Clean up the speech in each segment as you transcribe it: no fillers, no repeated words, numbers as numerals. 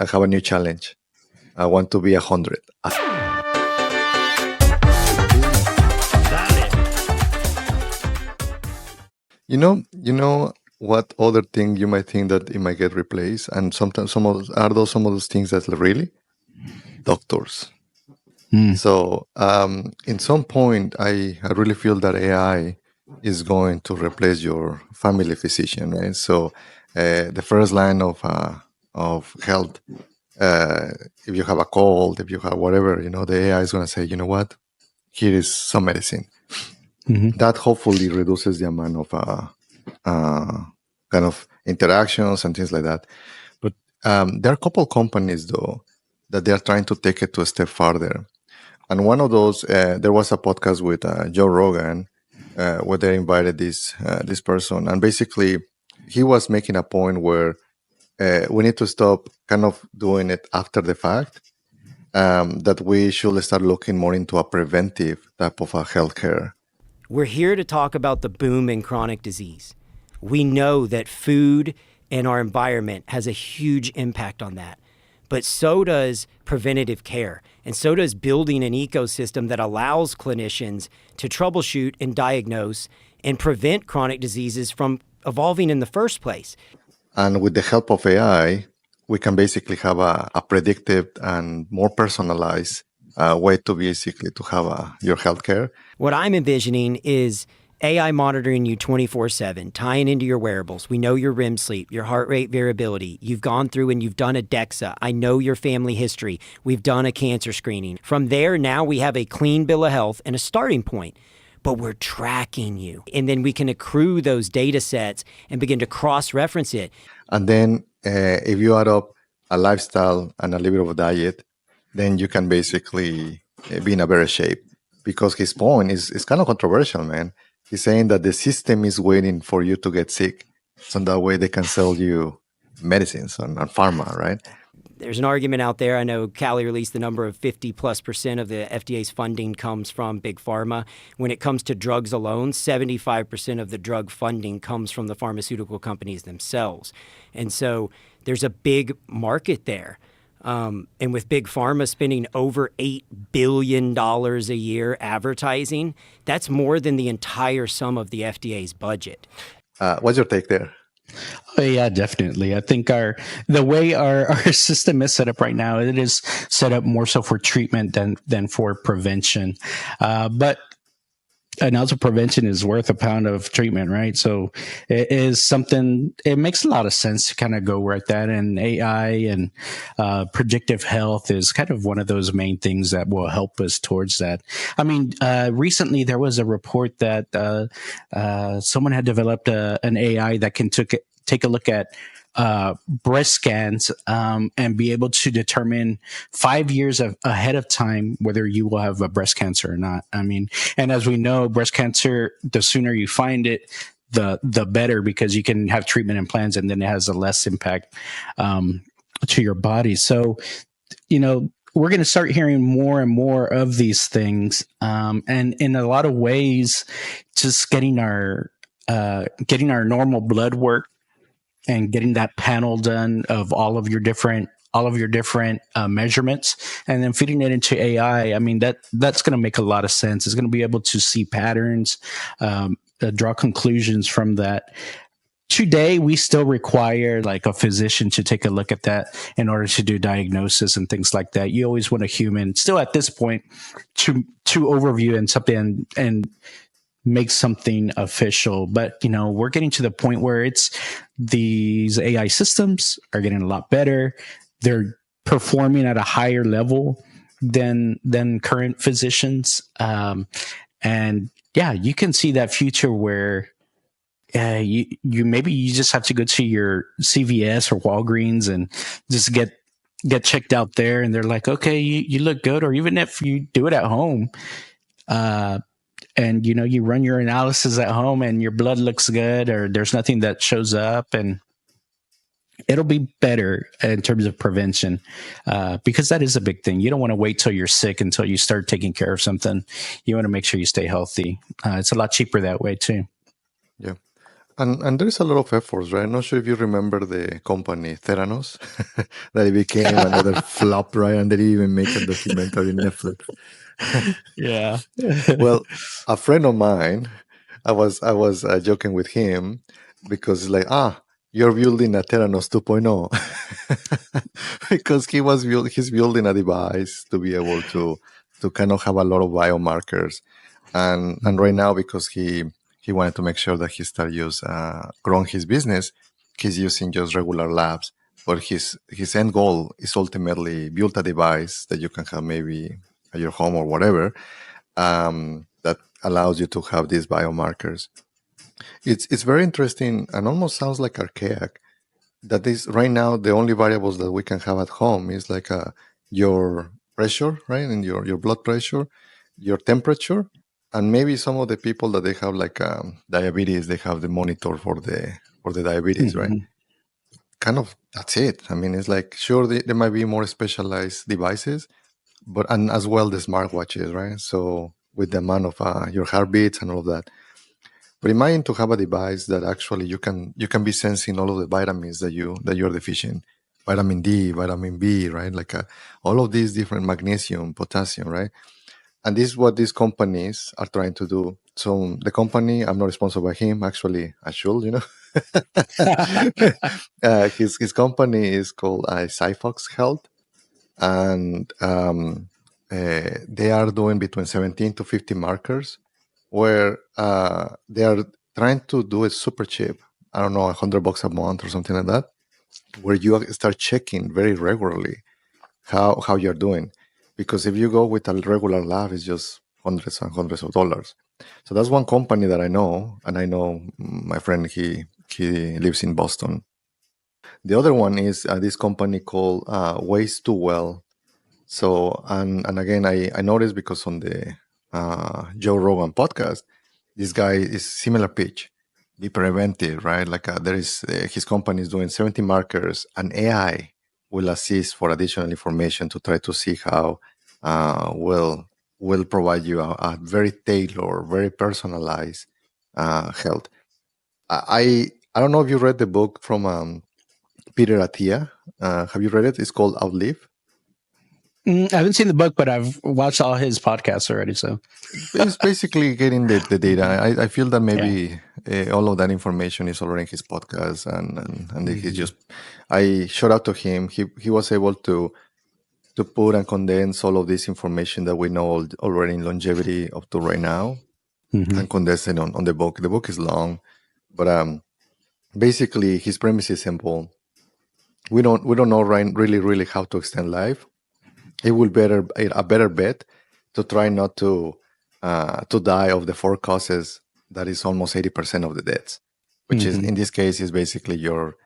I have a new challenge. I want to be 100. You know what other thing you might think that it might get replaced, and sometimes some of those things that really doctors. So in some point, I really feel that AI is going to replace your family physician, right? So the first line of health, if you have a cold, if you have whatever, the AI is going to say, you know what, here is some medicine. That hopefully reduces the amount of kind of interactions and things like that. But there are a couple companies though that they are trying to take it to a step further. And one of those, there was a podcast with Joe Rogan where they invited this person, and basically he was making a point where we need to stop kind of doing it after the fact. That we should start looking more into a preventive type of healthcare. We're here to talk about the boom in chronic disease. We know that food and our environment has a huge impact on that. But so does preventative care. And so does building an ecosystem that allows clinicians to troubleshoot and diagnose and prevent chronic diseases from evolving in the first place. And with the help of AI, we can basically have a predictive and more personalized way to basically to have your healthcare. What I'm envisioning is AI monitoring you 24/7, tying into your wearables. We know your REM sleep, your heart rate variability. You've gone through and you've done a DEXA. I know your family history. We've done a cancer screening. From there, now we have a clean bill of health and a starting point. But we're tracking you. And then we can accrue those data sets and begin to cross-reference it. And then if you add up a lifestyle and a little bit of a diet, then you can basically be in a better shape. Because his point is kind of controversial, man. He's saying that the system is waiting for you to get sick, so that way they can sell you medicines and pharma, right? There's an argument out there. I know Cali released the number of 50+% of the FDA's funding comes from big pharma. When it comes to drugs alone, 75% of the drug funding comes from the pharmaceutical companies themselves. And so there's a big market there. And with big pharma spending over $8 billion a year advertising, that's more than the entire sum of the FDA's budget. What's your take there? Oh, yeah, definitely. I think the way our system is set up right now, it is set up more so for treatment than for prevention. And also prevention is worth a pound of treatment, right? So it is something, it makes a lot of sense to kind of go with that. And AI and predictive health is kind of one of those main things that will help us towards that. I mean, recently there was a report that someone had developed an AI that can take a look at breast scans and be able to determine 5 years ahead of time whether you will have a breast cancer or not. I mean, and as we know, breast cancer, the sooner you find it, the better, because you can have treatment and plans, and then it has a less impact to your body. So, we're going to start hearing more and more of these things, and in a lot of ways, just getting our normal blood work and getting that panel done of all of your different measurements, and then feeding it into AI. I mean, that's going to make a lot of sense. It's going to be able to see patterns, draw conclusions from that. Today, we still require like a physician to take a look at that in order to do diagnosis and things like that. You always want a human still at this point to overview and something and make something official. But, we're getting to the point where these AI systems are getting a lot better. They're performing at a higher level than current physicians. And yeah, you can see that future where you just have to go to your CVS or Walgreens and just get checked out there. And they're like, okay, you look good. Or even if you do it at home, and you run your analysis at home and your blood looks good, or there's nothing that shows up, and it'll be better in terms of prevention, because that is a big thing. You don't want to wait till you're sick until you start taking care of something. You want to make sure you stay healthy. It's a lot cheaper that way too. Yeah. and there is a lot of efforts, right? I'm not sure if you remember the company Theranos, that it became another flop, right? And they didn't even make a documentary in Netflix. Yeah. Well, a friend of mine, I was joking with him because it's like, you're building a Theranos 2.0 because he's building a device to be able to kind of have a lot of biomarkers, and right now because he wanted to make sure that he start growing his business, he's using just regular labs, but his end goal is ultimately build a device that you can have maybe at your home or whatever, that allows you to have these biomarkers. It's very interesting and almost sounds like archaic. That is right now the only variables that we can have at home is like your pressure, right, and your blood pressure, your temperature, and maybe some of the people that they have like diabetes, they have the monitor for the diabetes, right? Mhm. Kind of that's it. I mean, it's like sure there might be more specialized devices, but and as well the smartwatches, right? So with the amount of your heartbeats and all of that. But imagine to have a device that actually you can be sensing all of the vitamins that you're deficient, vitamin D, vitamin B, right? Like all of these different magnesium, potassium, right? And this is what these companies are trying to do. So the company, I'm not responsible by him. Actually, I should, his company is called Cyfox Health, and they are doing between 17 to 50 markers where they are trying to do it super cheap. I don't know, $100 a month or something like that, where you start checking very regularly how you're doing. Because if you go with a regular lab, it's just hundreds and hundreds of dollars. So that's one company that I know, and I know my friend, he lives in Boston. The other one is this company called Ways to Well. So, and again, I noticed because on the Joe Rogan podcast, this guy is similar pitch, be preventive, right? Like there is his company is doing 70 markers, and AI will assist for additional information to try to see how will provide you a very tailored, very personalized health. I don't know if you read the book from Peter Attia. Have you read it? It's called Outlive. I haven't seen the book, but I've watched all his podcasts already. So It's basically getting the data. I feel that yeah. maybe all of that information is already in his podcast, and he Mhm. just I shout out to him. He was able to put and condense all of this information that we know already in longevity up to right now, Mhm. and condense it on the book. The book is long, but basically his premise is simple. We don't know really how to extend life. It will better a better bet to try not to die of the four causes that is almost 80% of the deaths, which is Mhm. in this case is basically your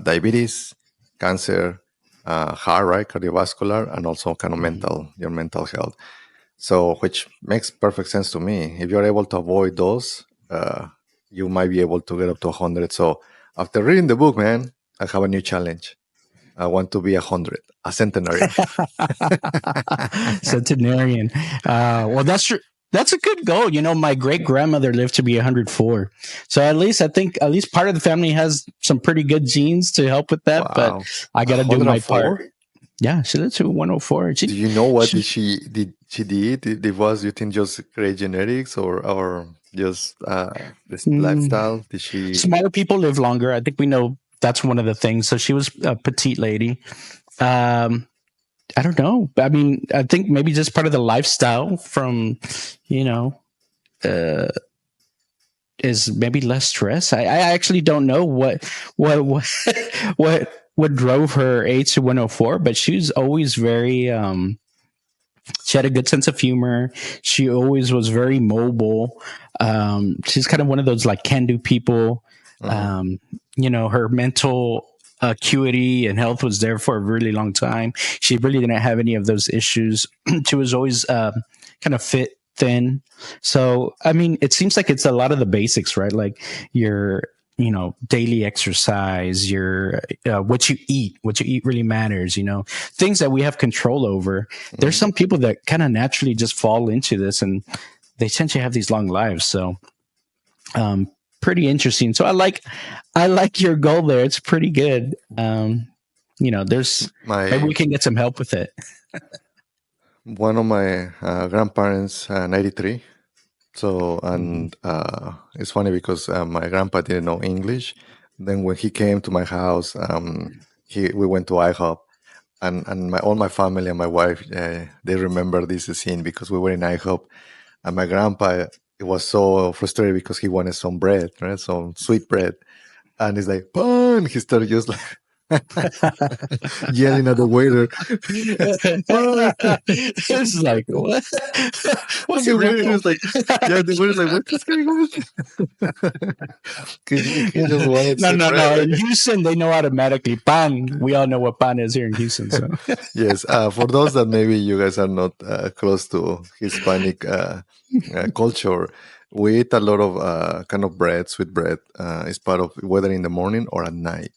diabetes, cancer, heart, right, cardiovascular, and also kind of Mhm. your mental health. So which makes perfect sense to me. If you're able to avoid those, you might be able to get up to 100. So after reading the book, man, I have a new challenge. I want to be 100, a centenarian. Centenarian. Well, that's true. That's a good goal. You know, my great grandmother lived to be 104. So at least I think at least part of the family has some pretty good genes to help with that. But Wow. I got to do my part. 104? Yeah, she lived to 104. Do you know what She did? It was, you think, just great genetics or just this mm, lifestyle? Did she? smaller people live longer. I think we know that's one of the things. So she was a petite lady. Um, I don't know. I mean, I think maybe just part of the lifestyle from, you know, uh, is maybe less stress. I actually don't know what what drove her age to 104, but she was always very she had a good sense of humor. She always was very mobile. She's kind of one of those like can do people. Mhm. Um, you know, her mental acuity and health was there for a really long time. She really didn't have any of those issues. She was always kind of fit, thin. So, I mean, it seems like it's a lot of the basics, right? Like your, you know, daily exercise, your what you eat really matters. You know, things that we have control over. There's Mhm. some people that kind of naturally just fall into this, and they tend to have these long lives. So, um, pretty interesting. So I like your goal there. It's pretty good. There's maybe My we can get some help with it. one of my grandparents, 93. So, and it's funny because my grandpa didn't know English. Then when he came to my house, we went to IHOP, and all my family and my wife, they remember this scene because we were in IHOP, and my grandpa, it was so frustrated because he wanted some bread, right, some sweet bread, and he's like, "Pan!" He started just like yelling at the waiter, "Pan!" It's like what? What's The it waiter real? was like, yeah, the waiter's like, "What is going on?" He just wanted No, some no, bread, no. In right? Houston, they know automatically. Pan. We all know what pan is here in Houston. So Yes. For those that maybe you guys are not close to Hispanic culture, we eat a lot of kind of bread, sweet bread. It's part of whether in the morning or at night.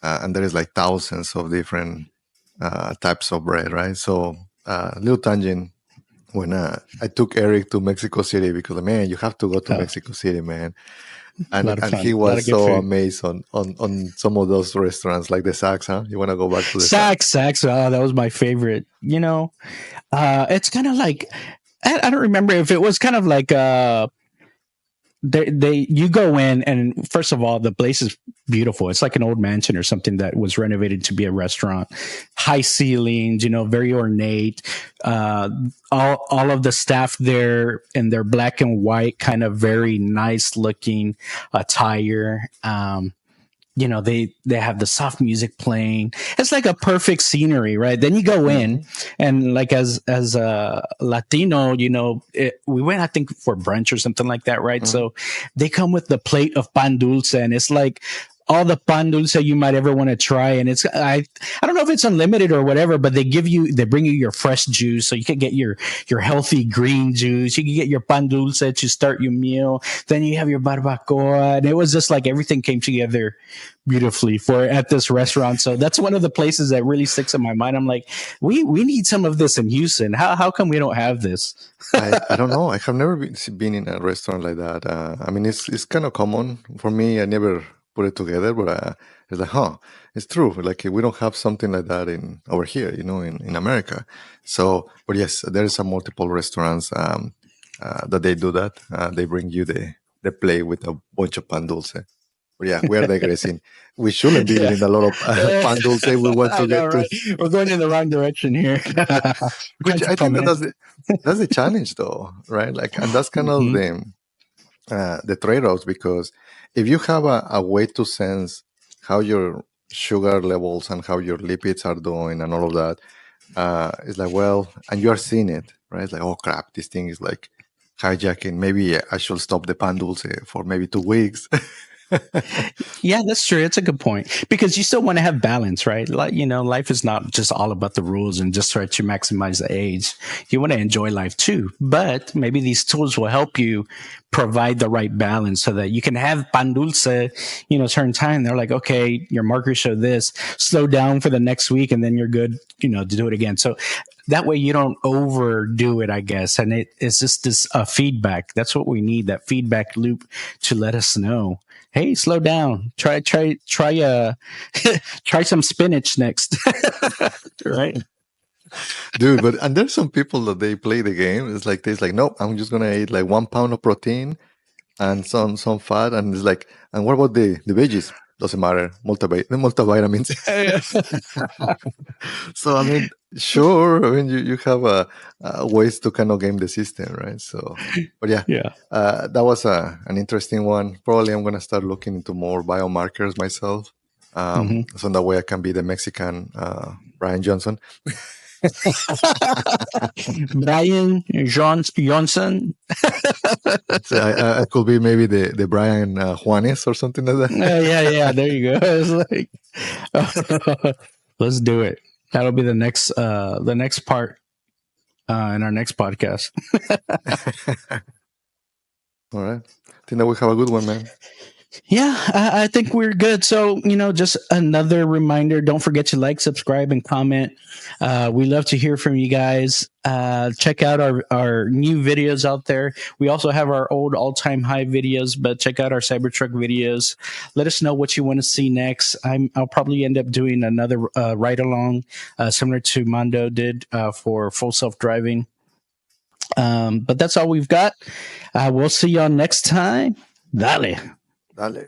And there is like thousands of different types of bread, right? So, little tangent. When I took Eric to Mexico City because, man, you have to go to a Mexico City, man. lot of And he fun, a lot of was good so food. amazed on some of those restaurants like the Saks, huh? You want to go back to the Saks? Saks. Oh, that was my favorite. It's kind of like I don't remember if it was kind of like they you go in and first of all the place is beautiful. It's like an old mansion or something that was renovated to be a restaurant. High ceilings, very ornate. All of the staff there in their black and white, kind of very nice looking attire. They have the soft music playing. It's like a perfect scenery, right? Then you go in, Hmm. and like as a Latino, we went I think for brunch or something like that, right? Hmm. So they come with the plate of pan dulce, and it's like all the pan dulce you might ever want to try, and I don't know if it's unlimited or whatever, but they bring you your fresh juice, so you can get your healthy green juice. You can get your pan dulce to start your meal. Then you have your barbacoa, and it was just like everything came together beautifully for at this restaurant. So that's one of the places that really sticks in my mind. I'm like, we need some of this in Houston. How come we don't have this? I don't know. I have never been in a restaurant like that. I mean, it's kind of common for me. I never put it together, but it's like, huh, it's true. Like we don't have something like that in over here, in America. So, but yes, there is some multiple restaurants that they do that. They bring you the plate with a bunch of pan dulce. But yeah, we are digressing. We shouldn't be Yeah. eating a lot of pan dulce. We want I to know, get to, right? We're going in the wrong direction here. which Bunch of I think that pommes. that's the challenge, though, right? Like, and that's kind of Mhm. the trade-offs because if you have a way to sense how your sugar levels and how your lipids are doing and all of that, it's like, well, and you are seeing it, right? It's like, oh crap, this thing is like hijacking. Maybe I should stop the pan dulce for maybe 2 weeks. Yeah, that's true. It's a good point because you still want to have balance, right? Like, life is not just all about the rules and just try to maximize the age. You want to enjoy life too, but maybe these tools will help you provide the right balance so that you can have pan dulce, certain time. They're like, okay, your markers show this, slow down for the next week, and then you're good, to do it again. So that way you don't overdo it, I guess. And it's just this feedback. That's what we need, that feedback loop to let us know, hey, slow down. Try try some spinach next. Right? Dude, and there's some people that they play the game. It's like this, like, nope, I'm just gonna eat like 1 pound of protein and some fat, and it's like, and what about the veggies? Doesn't matter. The multivitamins. So I mean, sure. I mean, you have ways to kind of game the system, right? So, but yeah, Yeah. that was an interesting one. Probably I'm gonna start looking into more biomarkers myself, Hmm. so that way I can be the Mexican Brian Johnson. Johnson. So I could be maybe the Brian Juanes or something like that. Yeah. There you go. It's like, let's do it. That'll be the next part in our next podcast. All right, I think that we have a good one, man. Yeah, I think we're good. So, just another reminder, don't forget to like, subscribe, and comment. We love to hear from you guys. Check out our new videos out there. We also have our old all-time high videos, but check out our Cybertruck videos. Let us know what you want to see next. I'll probably end up doing another ride-along similar to Mando did for full self-driving. But that's all we'll see y'all next time. Dale. Dale.